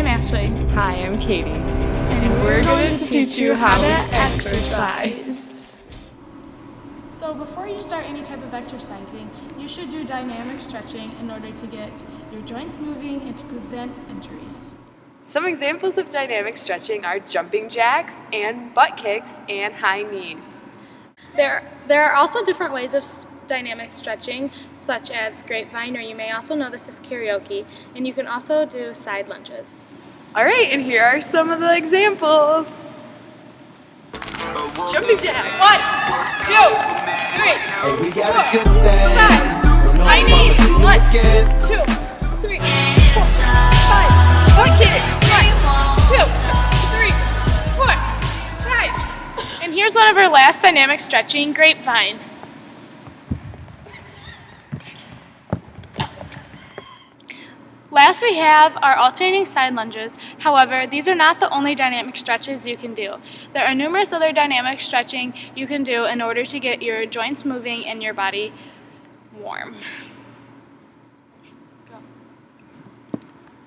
I'm Ashley. Hi, I'm Katie. And we're going to teach you how to exercise. So before you start any type of exercising, you should do dynamic stretching in order to get your joints moving and to prevent injuries. Some examples of dynamic stretching are jumping jacks and butt kicks and high knees. There are also different ways of dynamic stretching, such as grapevine, or you may also know this as karaoke, and you can also do side lunges. All right, and here are some of the examples. Jumping jacks. 1, 2, 3, 4, 5. High knees. 1, 2, 3, 4, 5. Butt kicks. 1, 2, 3, 4, 5. And here's one of our last dynamic stretching, grapevine. Last we have our alternating side lunges. However, these are not the only dynamic stretches you can do. There are numerous other dynamic stretching you can do in order to get your joints moving and your body warm.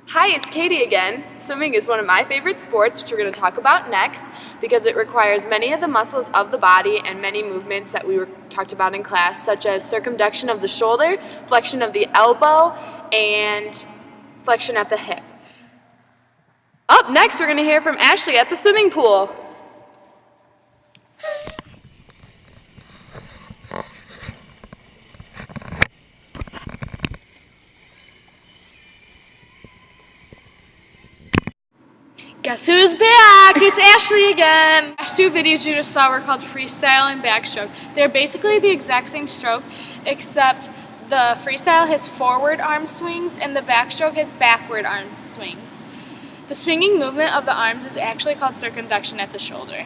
Hi, it's Katie again. Swimming is one of my favorite sports, which we're going to talk about next, because it requires many of the muscles of the body and many movements that we talked about in class, such as circumduction of the shoulder, flexion of the elbow, and flexion at the hip. Up next, we're going to hear from Ashley at the swimming pool. Guess who's back? It's Ashley again. The last two videos you just saw were called freestyle and backstroke. They're basically the exact same stroke, except the freestyle has forward arm swings and the backstroke has backward arm swings. The swinging movement of the arms is actually called circumduction at the shoulder.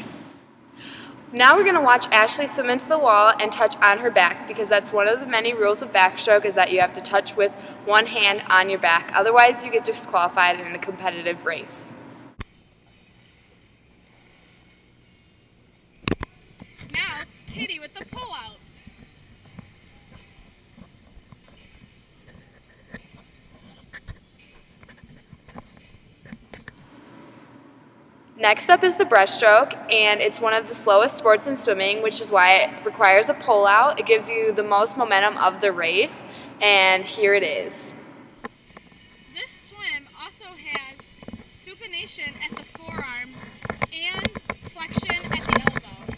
Now we're going to watch Ashley swim into the wall and touch on her back, because that's one of the many rules of backstroke, is that you have to touch with one hand on your back. Otherwise, you get disqualified in a competitive race. Now, Kitty with the pull-out. Next up is the breaststroke, and it's one of the slowest sports in swimming, which is why it requires a pull-out. It gives you the most momentum of the race, and here it is. This swim also has supination at the forearm and flexion at the elbow.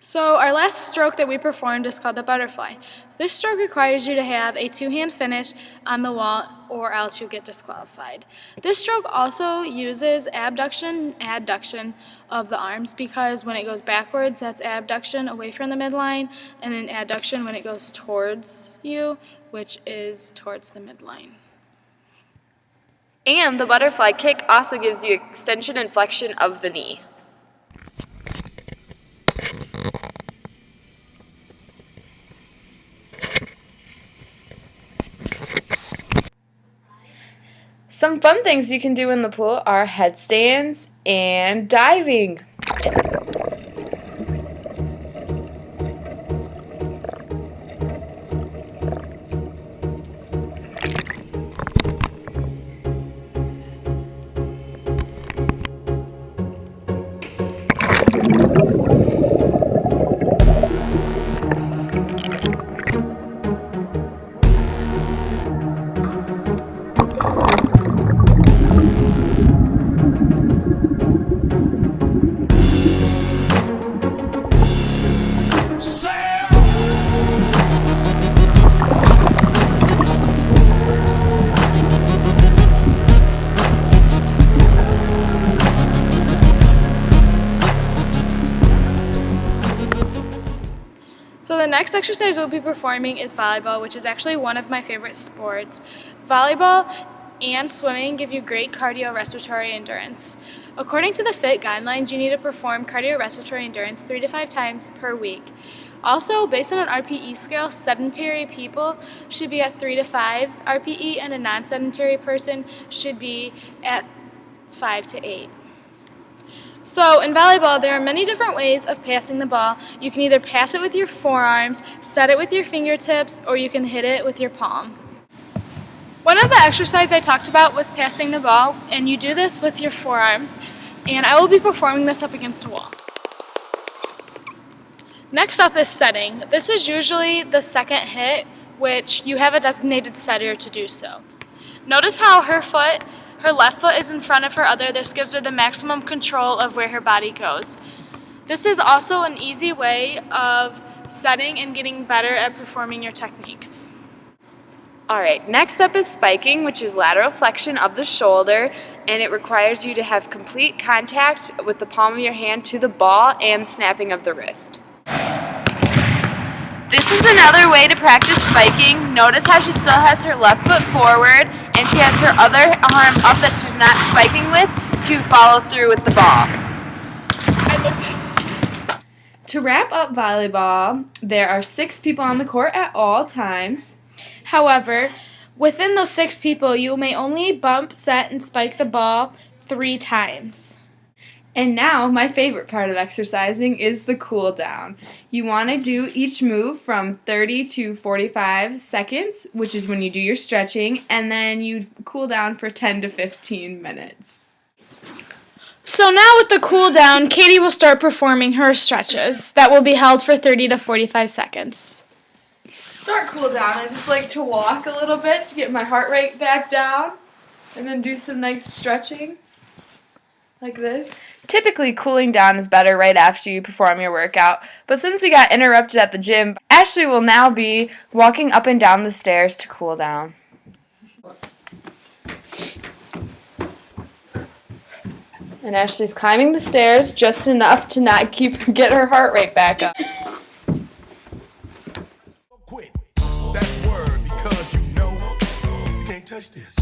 So our last stroke that we performed is called the butterfly. This stroke requires you to have a two-hand finish on the wall or else you'll get disqualified. This stroke also uses abduction, adduction of the arms, because when it goes backwards, that's abduction away from the midline, and then adduction when it goes towards you, which is towards the midline. And the butterfly kick also gives you extension and flexion of the knee. Some fun things you can do in the pool are headstands and diving. So the next exercise we'll be performing is volleyball, which is actually one of my favorite sports. Volleyball and swimming give you great cardiorespiratory endurance. According to the FIT guidelines, you need to perform cardiorespiratory endurance 3 to 5 times per week. Also, based on an RPE scale, sedentary people should be at 3 to 5 RPE, and a non-sedentary person should be at 5 to 8. So in volleyball, there are many different ways of passing the ball. You can either pass it with your forearms, set it with your fingertips, or you can hit it with your palm. One of the exercises I talked about was passing the ball, and you do this with your forearms, and I will be performing this up against a wall. Next up is setting. This is usually the second hit, which you have a designated setter to do so. Notice how her left foot is in front of her other. This gives her the maximum control of where her body goes. This is also an easy way of setting and getting better at performing your techniques. Alright, next up is spiking, which is lateral flexion of the shoulder, and it requires you to have complete contact with the palm of your hand to the ball and snapping of the wrist. This is another way to practice spiking. Notice how she still has her left foot forward and she has her other arm up that she's not spiking with to follow through with the ball. To wrap up volleyball, there are 6 people on the court at all times. However, within those 6 people, you may only bump, set, and spike the ball 3 times. And now, my favorite part of exercising is the cool down. You want to do each move from 30 to 45 seconds, which is when you do your stretching, and then you cool down for 10 to 15 minutes. So now with the cool down, Katie will start performing her stretches that will be held for 30 to 45 seconds. Start cool down. I just like to walk a little bit to get my heart rate back down, and then do some nice stretching. Like this. Typically, cooling down is better right after you perform your workout, but since we got interrupted at the gym, Ashley will now be walking up and down the stairs to cool down. And Ashley's climbing the stairs just enough to not get her heart rate back up. Quit. That's word because you know you can't touch this.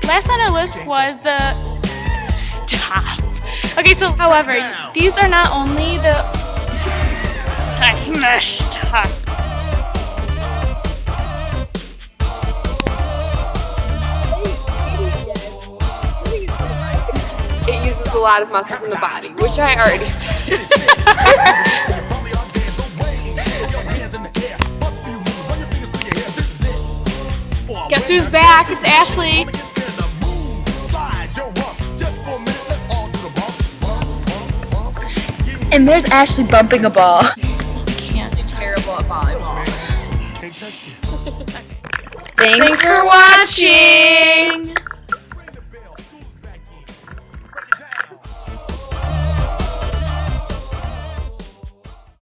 Last on our list was the stop. Okay, so however, these are not only the I messed up. It uses a lot of muscles in the body, which I already said. Guess who's back? It's Ashley. And there's Ashley bumping a ball. Can't. Terrible at volleyball. Can't touch this. Thanks for watching!